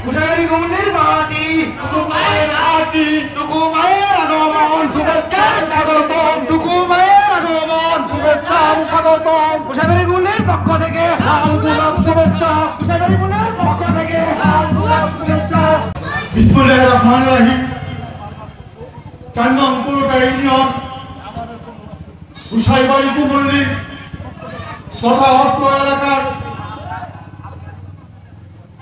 কুশাবেরি কুমুন্ডির মাটি টুকু মায়ের আটি টুকু মায়ের আগমন শুভেচ্ছা স্বাগতম টুকু মায়ের আগমন শুভেচ্ছা স্বাগতম কুশাবেরি কুমুন্ডির পক্ষ থেকে লাল গোলাপ শুভেচ্ছা কুশাবেরি কুমুন্ডির পক্ষ থেকে লাল গোলাপ শুভেচ্ছা। বিসমিল্লাহির রহমানির রহিম। 4 নং পুরোটা ইউনিয়ন কুশাইবাড়ি কুমুন্ডি তথা অত্র এলাকার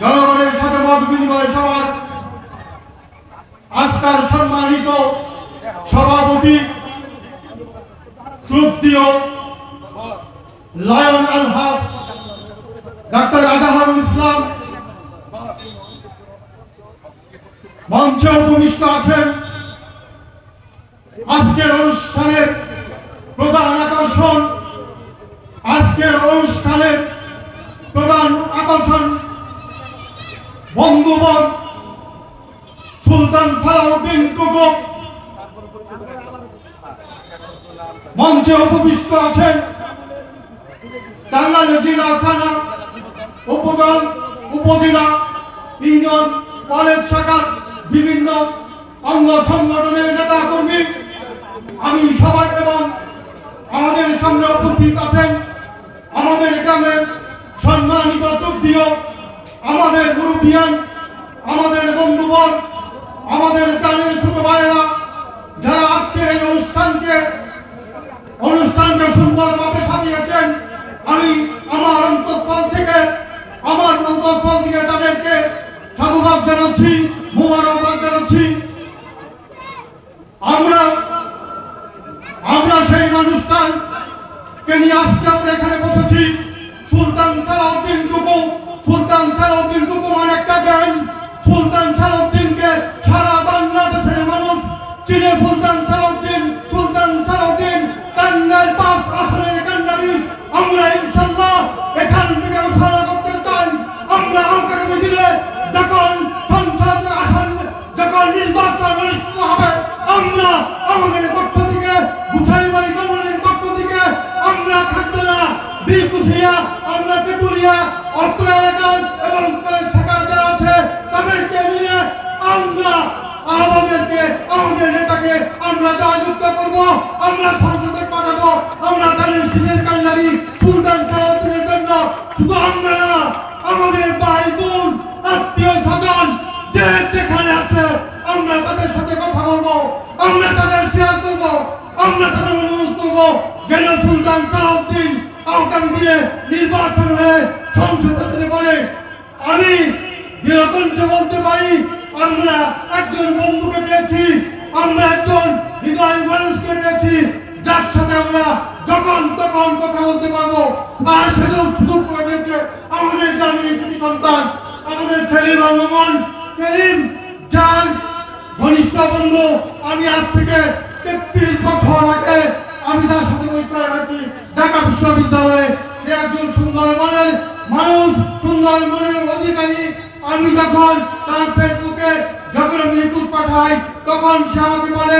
জনগণের সাথে মত বিনিময় সভার আজকার সম্মানিত সভাপতি শ্রদ্ধেয় লায়ন আলহাজ ডাক্তার আজহারুল ইসলাম মঞ্চে উপবিষ্ট আছেন। আজকের অনুষ্ঠানের প্রধান আকর্ষণ বন্ধুবর সুলতান সালাউদ্দিন টুকু। মঞ্চে উপবিষ্ট আছেন টাঙ্গাইল জেলা থানা উপজেলা ইউনিয়ন কলেজ শাখার বিভিন্ন অঙ্গ সংগঠনের নেতা কর্মী। আমি সবাই এবং আমাদের সামনে উপস্থিত আছেন আমাদের গ্রামের সম্মানিত শ্রদ্ধেয় আমাদের মুরব্বিয়ান, আমাদের বন্ধুবর, আমাদের প্রাণের ছোট ভাইয়েরা, যারা আজকের এই অনুষ্ঠানকে সুন্দরভাবে সাজিয়েছেন। আমি আমার অন্তঃস্থল থেকে তাদেরকে সাধুবাদ জানাচ্ছি, মোবারকবাদ জানাচ্ছি। আমরা সেই মানুষটাকে নিয়ে আজকে আমরা এখানে বসেছি। সুলতান সালাউদ্দিন টুকু মানে একটা ব্যান্ড। সুলতান সালাউদ্দিনকে সারা বাংলাদেশের মানুষ চিনে। সুলতান সালাউদ্দিন টাঙ্গাইল 5 আসনের কান্ডারি। আমরা ইনশাআল্লাহ এখান থেকে ঘোষণা করতে চাই, আমরা আগামী দিনে যখন সংসদের আসন যখন নির্বাচন অনুষ্ঠিত হবে, আমরা আমাদের পক্ষ থেকে গুছাইবাড়ি কমিটির পক্ষ থেকে আমরা খাদ্যনা বিকুশিয়া আমরা পেটুলিয়া অত্র এলাকার এবং শাখা যারা আছে তাদেরকে নিয়ে আমরা আমাদের নেতাকে আমরা জয়যুক্ত করবো, আমরা সংসদে পাঠাবো। আমরা তাদের শিশের কান্ডারি সুলতান সালাউদ্দিনের জন্য শুধু আমরা না, আমাদের ভাই বোন আত্মীয় স্বজন যে যেখানে আছে আমরা তাদের সাথে কথা বলবো, আমরা তাদের শেয়ার করবো, আমরা তাদের অনুরোধ করবো যেন সুলতান সালাউদ্দিন আগামী দিনে নির্বাচন হয়ে সংসদে যেতে পারে। আমি দৃঢ়কণ্ঠে বলতে পারি, আমরা একজন বন্ধুকে পেয়েছি, আমরা একজন হৃদয় মানুষকে পেয়েছি, যার সাথে আমরা যখন তখন কথা বলতে পারবো। আর সুযোগ করে দিয়েছে আমাদের গ্রামের একটি সন্তান, আমাদের সেলিম যার ঘনিষ্ঠ বন্ধু। আমি আজ থেকে 33 বছর আগে আমি তার সাথে পরিচয় হয়েছি ঢাকা বিশ্ববিদ্যালয়ে। সে একজন সুন্দর মনের মানুষ, সুন্দর মনের অধিকারী। আমি যখন তার ফেসবুকে যখন আমি রিপোর্ট পাঠাই তখন সে আমাকে বলে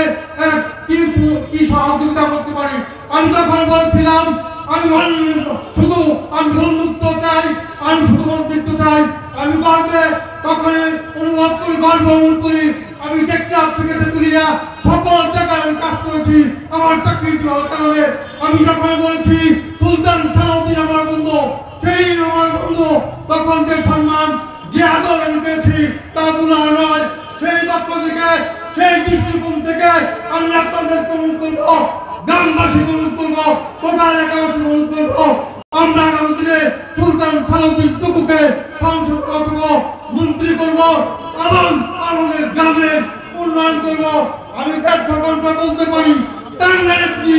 কি সহযোগিতা করতে পারি। আমি তখন বলেছিলাম আমি বন্ধুত্ব চাই, আমি শুধু বন্ধুত্ব চাই। আমি গর্বে তখন অনুভব করি। আমি টেকনাফ থেকে তেতুলিয়া সকল জায়গায় আমি কাজ করেছি আমার চাকরি দেওয়ার কারণে। আমি যখন বলেছি সুলতান সালাউদ্দিন আমার বন্ধু, সেলিম আমার বন্ধু, তখন যে সম্মান যে আদর আমি পেয়েছি তা ভুলা নয়। সেই পক্ষ থেকে সেই দৃষ্টিকোণ থেকে আমি আপনাদেরকে অনুরোধ করবো, গ্রামবাসীকে অনুরোধ করবো, কোথায় এলাকাবাসীকে অনুরোধ করবো, আমরা আগামী দিনে সুলতান সালাউদ্দিন টুকুকে সংসদ মন্ত্রী করবো এবং আমাদের গ্রামের উন্নয়ন করবো। আমি কণ্ঠে বলতে পারি, টাঙ্গাইলে যদি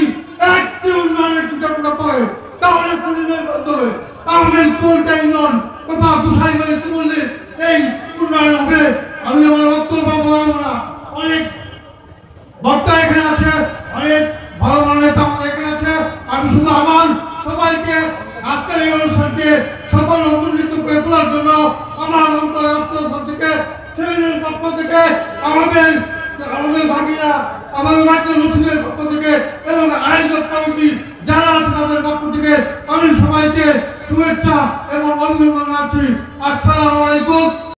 একটি উন্নয়নের চিন্তা পড়ে তাহলে আমাদের পুরোটা ইউনিয়ন তথা গুছাইবাড়ি তুললে এই উন্নয়ন হবে। আমি আমার বক্তব্য বলবো না, অনেক বক্তা এখানে আছে, অনেক ভালো ভালো নেতা আমাদের এখানে আছে। আমি শুধু আমার সবাইকে আজকের এই অনুষ্ঠানকে সফল উন্নীত করে তোলার জন্য আমার অন্তরের থেকে ছেলেমেয়ের পক্ষ থেকে আমাদের ভাগিরা আমাদের মাধ্যম মুসলিমের পক্ষ থেকে এবং আয়োজক কমিটি যারা আছে তাদের পক্ষ থেকে আমি সবাইকে শুভেচ্ছা এবং অভিনন্দন জানাচ্ছি। আসসালামু আলাইকুম।